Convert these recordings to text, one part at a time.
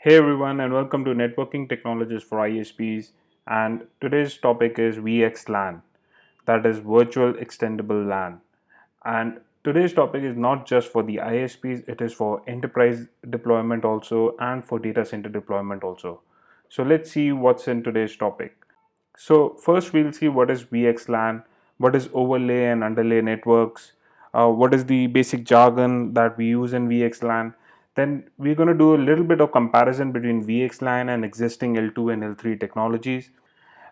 Hey everyone, and welcome to Networking Technologies for ISPs. And today's topic is VxLAN, that is Virtual Extendable LAN. And today's topic is not just for the ISPs, it is for enterprise deployment also and for data center deployment also. So let's see what's in today's topic. So first we'll see what is VxLAN, what is overlay and underlay networks, what is the basic jargon that we use in VxLAN. Then we're going to do a little bit of comparison between VxLAN and existing L2 and L3 technologies.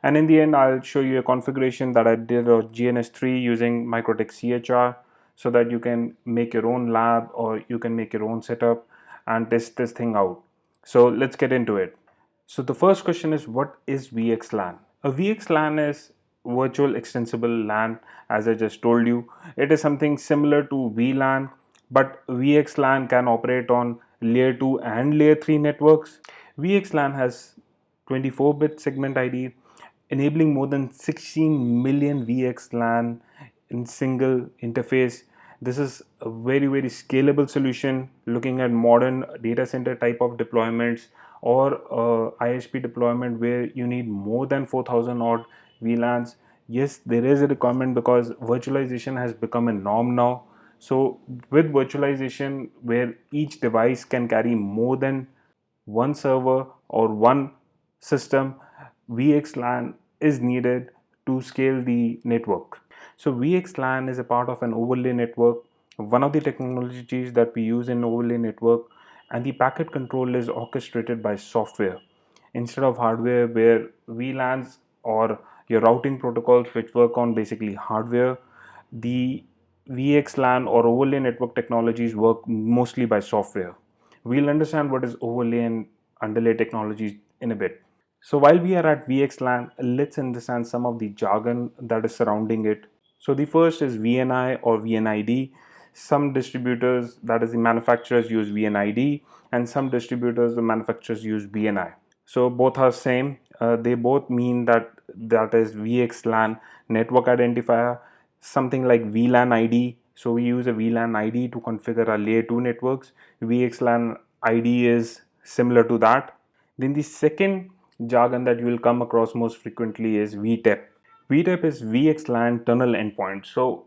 And in the end, I'll show you a configuration that I did of GNS3 using MikroTik CHR so that you can make your own lab or you can make your own setup and test this thing out. So let's get into it. So the first question is, what is VxLAN? A VxLAN is virtual extensible LAN. As I just told you, it is something similar to VLAN, but VxLAN can operate on layer 2 and layer 3 networks. VxLAN has 24-bit segment ID, enabling more than 16 million VxLAN in single interface. This is a very scalable solution looking at modern data center type of deployments or ISP deployment where you need more than 4000 odd VLANs. Yes, there is a requirement because virtualization has become a norm now. So with virtualization where each device can carry more than one server or one system, VxLAN is needed to scale the network. So VxLAN is a part of an overlay network, one of the technologies that we use in overlay network, and the packet control is orchestrated by software instead of hardware, where VLANs or your routing protocols which work on basically hardware, the VxLAN or overlay network technologies work mostly by software. We'll understand what is overlay and underlay technologies in a bit. So while we are at VxLAN, let's understand some of the jargon that is surrounding it. So the first is VNI or VNID. Some distributors, that is the manufacturers, use VNID, and some distributors, the manufacturers, use VNI. So both are same. They both mean that is VxLAN network identifier, something like VLAN ID. So we use a VLAN ID to configure our layer 2 networks. VxLAN ID is similar to that. Then the second jargon that you will come across most frequently is VTEP. VTEP is VxLAN tunnel endpoint. So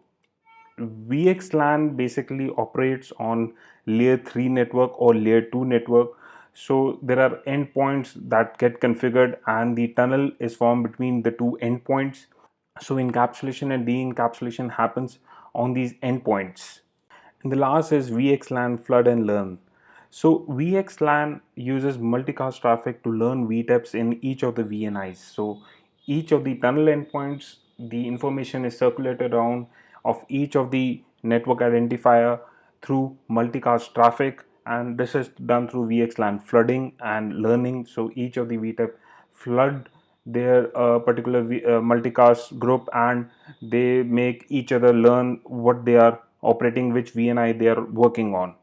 VxLAN basically operates on layer 3 network or layer 2 network. So there are endpoints that get configured and the tunnel is formed between the two endpoints. So encapsulation and de-encapsulation happens on these endpoints. And the last is VxLAN flood and learn. So VxLAN uses multicast traffic to learn VTEPs in each of the VNIs. So each of the tunnel endpoints, the information is circulated around of each of the network identifier through multicast traffic, and this is done through VxLAN flooding and learning. So each of the VTEP flood their particular multicast group, and they make each other learn what they are operating, which VNI they are working on.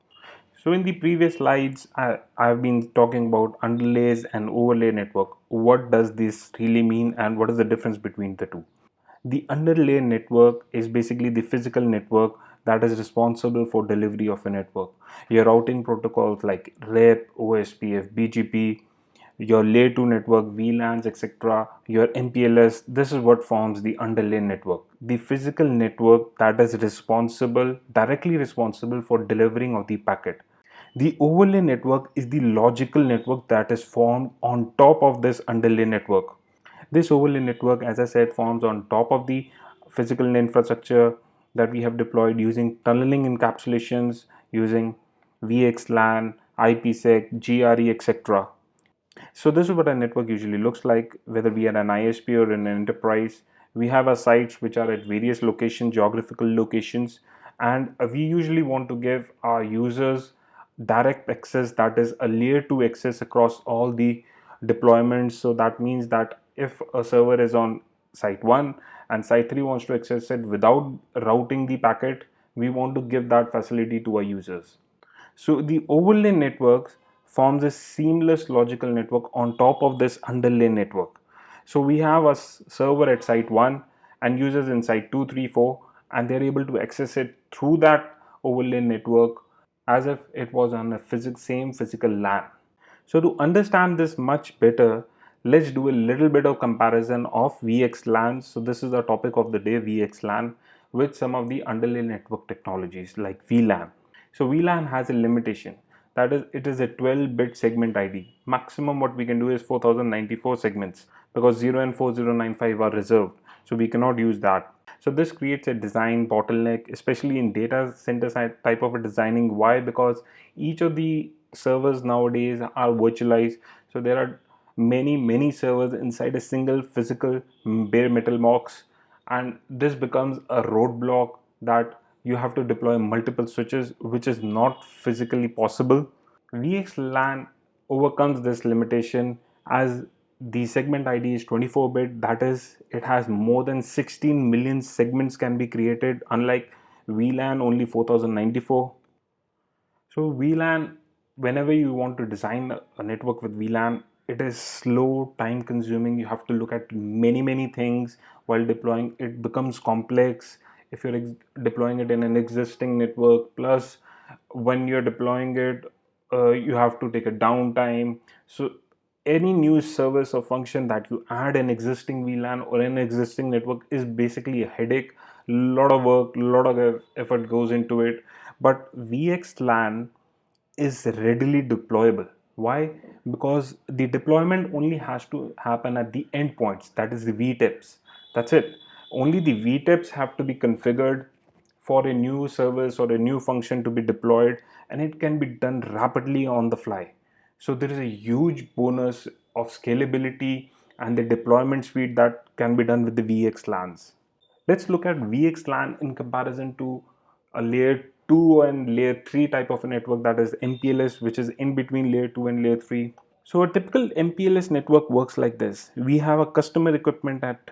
So in the previous slides, I've been talking about underlays and overlay network. What does this really mean and what is the difference between the two? The underlay network is basically the physical network that is responsible for delivery of a network. Your routing protocols like REP, OSPF, BGP, your layer 2 network, VLANs, etc., your MPLS, this is what forms the underlay network. The physical network that is directly responsible for delivering of the packet. The overlay network is the logical network that is formed on top of this underlay network. This overlay network, as I said, forms on top of the physical infrastructure that we have deployed using tunneling encapsulations, using VxLAN, IPsec, GRE, etc. So this is what a network usually looks like, whether we are an ISP or in an enterprise. We have our sites which are at various locations, geographical locations, and we usually want to give our users direct access, that is a layer 2 access across all the deployments. So that means that if a server is on site 1 and site 3 wants to access it without routing the packet, we want to give that facility to our users. So the overlay networks forms a seamless logical network on top of this underlay network. So we have a server at site 1 and users in site 2, 3, 4, and they're able to access it through that overlay network as if it was on a same physical LAN. So to understand this much better, let's do a little bit of comparison of VxLAN. So this is the topic of the day, VxLAN, with some of the underlay network technologies like VLAN. So VLAN has a limitation, that is it is a 12-bit segment ID. Maximum what we can do is 4094 segments, because 0 and 4095 are reserved, so we cannot use that. So this creates a design bottleneck, especially in data center type of a designing. Why? Because each of the servers nowadays are virtualized, so there are many servers inside a single physical bare metal box, and this becomes a roadblock that you have to deploy multiple switches, which is not physically possible. VxLAN overcomes this limitation as the segment ID is 24-bit, that is, it has more than 16 million segments can be created, unlike VLAN only 4094. So VLAN, whenever you want to design a network with VLAN, it is slow, time consuming. You have to look at many things while deploying. It becomes complex if you're deploying it in an existing network. Plus, when you're deploying it, you have to take a downtime. So any new service or function that you add an existing VLAN or an existing network is basically a headache. Lot of work, lot of effort goes into it. But VxLAN is readily deployable. Why? Because the deployment only has to happen at the endpoints, that is the VTIPs. That's it. Only the VTIPs have to be configured for a new service or a new function to be deployed, and it can be done rapidly on the fly. So there is a huge bonus of scalability and the deployment speed that can be done with the VxLANs. Let's look at VxLAN in comparison to a layer 2 and layer 3 type of a network, that is MPLS, which is in between layer 2 and layer 3. So a typical MPLS network works like this. We have a customer equipment at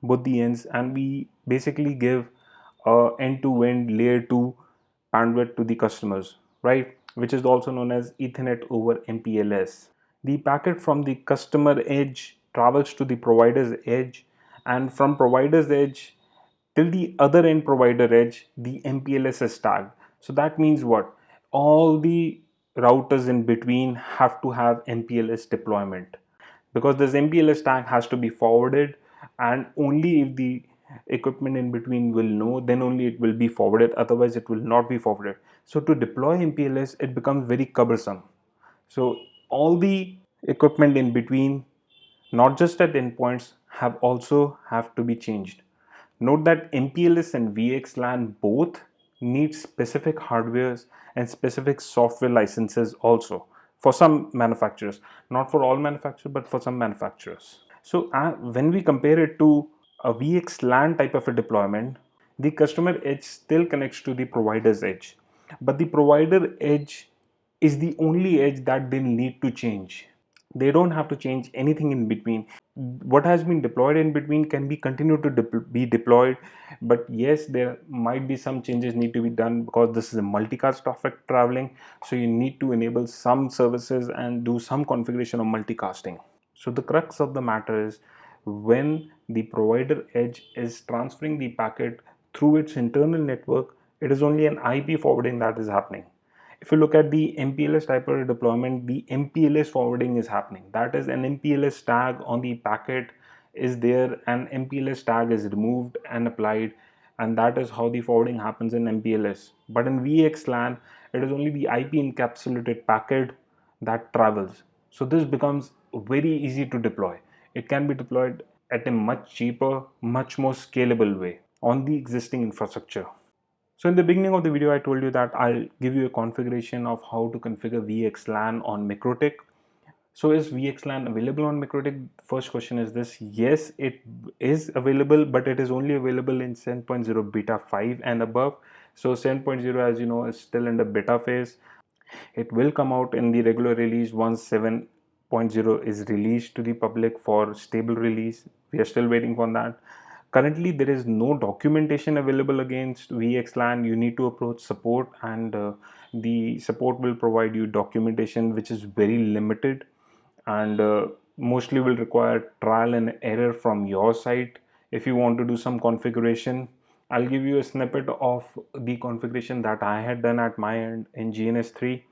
both the ends, and we basically give end-to-end layer 2 bandwidth to the customers, right? Which is also known as Ethernet over MPLS. The packet from the customer edge travels to the provider's edge, and from provider's edge till the other end provider edge, the MPLS is tagged. So that means what? All the routers in between have to have MPLS deployment, because this MPLS tag has to be forwarded, and only if the equipment in between will know, then only it will be forwarded, otherwise it will not be forwarded. So to deploy MPLS, it becomes very cumbersome. So all the equipment in between, not just at endpoints, have to be changed. Note that MPLS and VxLAN both need specific hardwares and specific software licenses also for some manufacturers, not for all manufacturers, but for some manufacturers. So when we compare it to a VxLAN type of a deployment, the customer edge still connects to the provider's edge, but the provider edge is the only edge that they need to change. They don't have to change anything in between. What has been deployed in between can be continued to be deployed, but yes, there might be some changes need to be done, because this is a multicast traffic traveling, so you need to enable some services and do some configuration of multicasting. So the crux of the matter is, when the provider edge is transferring the packet through its internal network, it is only an IP forwarding that is happening. If you look at the MPLS type of deployment, the MPLS forwarding is happening. That is, an MPLS tag on the packet is there, and MPLS tag is removed and applied, and that is how the forwarding happens in MPLS. But in VxLAN, it is only the IP encapsulated packet that travels. So this becomes very easy to deploy. It can be deployed at a much cheaper, much more scalable way on the existing infrastructure. So in the beginning of the video, I told you that I'll give you a configuration of how to configure VxLAN on MikroTik. So is VxLAN available on MikroTik? First question is this: yes, it is available, but it is only available in 7.0 beta 5 and above. So 7.0, as you know, is still in the beta phase. It will come out in the regular release once 7.0 is released to the public for stable release. We are still waiting for that. Currently, there is no documentation available against VxLAN. You need to approach support, and the support will provide you documentation which is very limited, and mostly will require trial and error from your side. If you want to do some configuration, I'll give you a snippet of the configuration that I had done at my end in GNS3,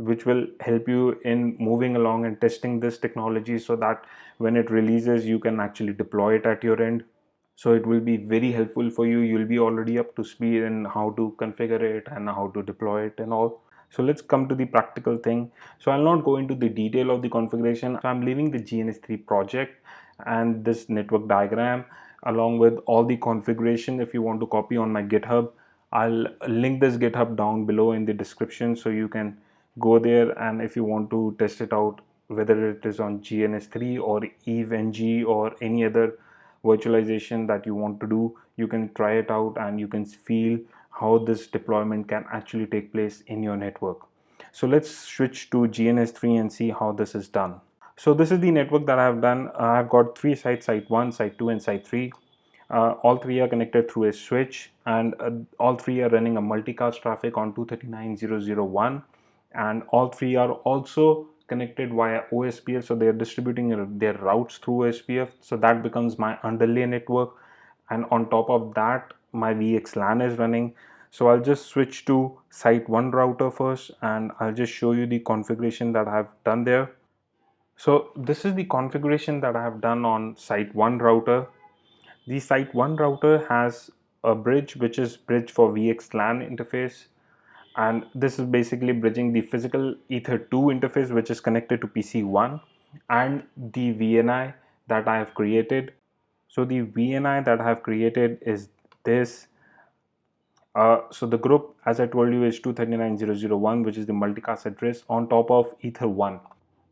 which will help you in moving along and testing this technology, so that when it releases you can actually deploy it at your end. So it will be very helpful for you. You'll be already up to speed in how to configure it and how to deploy it and all. So let's come to the practical thing. So I'll not go into the detail of the configuration. So I'm leaving the GNS3 project and this network diagram along with all the configuration. If you want to copy on my GitHub, I'll link this GitHub down below in the description, so you can go there, and if you want to test it out, whether it is on GNS3 or EVE-NG or any other virtualization that you want to do, you can try it out and you can feel how this deployment can actually take place in your network. So let's switch to GNS3 and see how this is done. So this is the network that I have done. I've got three sites: site 1, site 2 and site 3. All three are connected through a switch, and all three are running a multicast traffic on 239.0.0.1, and all three are also connected via OSPF. So they are distributing their routes through OSPF, so that becomes my underlay network, and on top of that my VxLAN is running. So I'll just switch to site 1 router first, and I'll just show you the configuration that I've done there. So this is the configuration that I have done on site 1 router. The site 1 router has a bridge, which is bridge for VxLAN interface, and this is basically bridging the physical Ether 2 interface, which is connected to PC1, and the VNI that I have created. So the VNI that I have created is this. So the group, as I told you, is 239.0.0.1, which is the multicast address on top of Ether 1.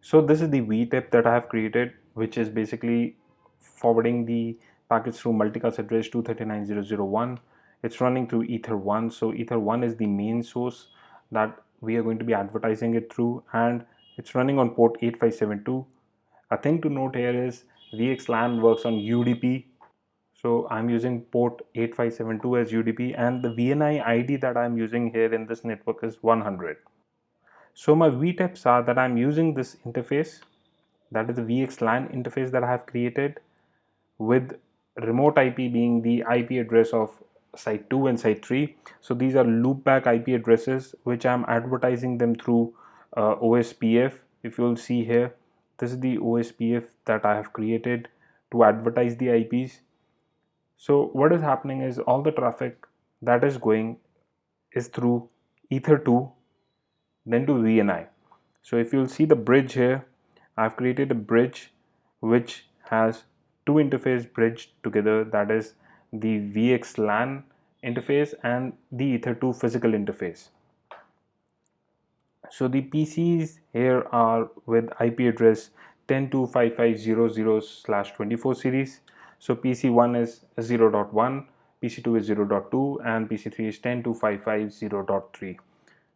So this is the VTIP that I have created, which is basically forwarding the packets through multicast address 239.0.0.1. It's running through Ether 1. So Ether 1 is the main source that we are going to be advertising it through, and it's running on port 8572. A thing to note here is VxLAN works on UDP. So I'm using port 8572 as UDP, and the VNI ID that I'm using here in this network is 100. So my VTIPs are that I'm using this interface, that is the VxLAN interface that I have created, with remote IP being the IP address of site 2 and site 3. So these are loopback IP addresses, which I'm advertising them through OSPF. If you'll see here, this is the OSPF that I have created to advertise the IPs. So what is happening is all the traffic that is going is through Ether 2, then to VNI. So if you'll see the bridge here, I've created a bridge which has two interface bridged together, that is the VxLAN interface and the Ether 2 physical interface. So the PCs here are with IP address 10.255.0.0/24 series. So PC1 is 0.1, PC2 is 0.2, and PC3 is 10.255.0.3.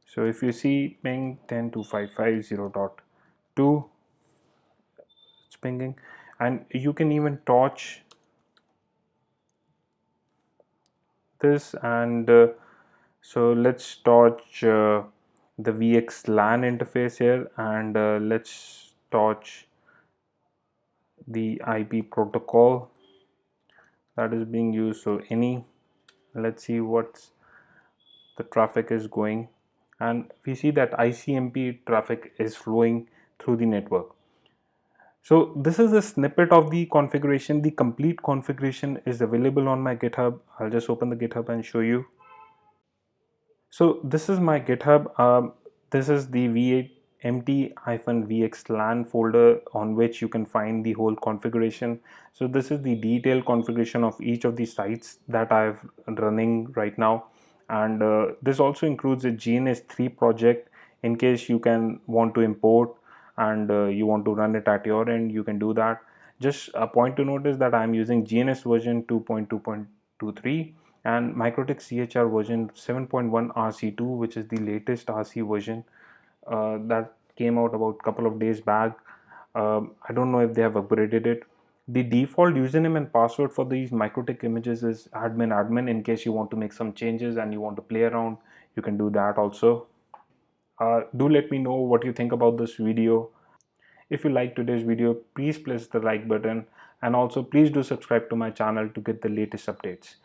So if you see ping 10.255.0.2, it's pinging, and you can even torch this, and so let's torch the VxLAN interface here, and let's torch the IP protocol that is being used. So any, let's see what's the traffic is going, and we see that ICMP traffic is flowing through the network. So this is a snippet of the configuration. The complete configuration is available on my GitHub. I'll just open the GitHub and show you. So this is my GitHub. This is the empty-vxlan folder on which you can find the whole configuration. So this is the detailed configuration of each of the sites that I've running right now, and this also includes a GNS3 project in case you can want to import and you want to run it at your end. You can do that. Just a point to notice that I'm using GNS version 2.2.23 and MikroTik CHR version 7.1 RC2, which is the latest RC version that came out about a couple of days back. I don't know if they have upgraded it. The default username and password for these MikroTik images is admin. In case you want to make some changes and you want to play around, you can do that also. Do let me know what you think about this video. If you like today's video, please press the like button, and also please do subscribe to my channel to get the latest updates.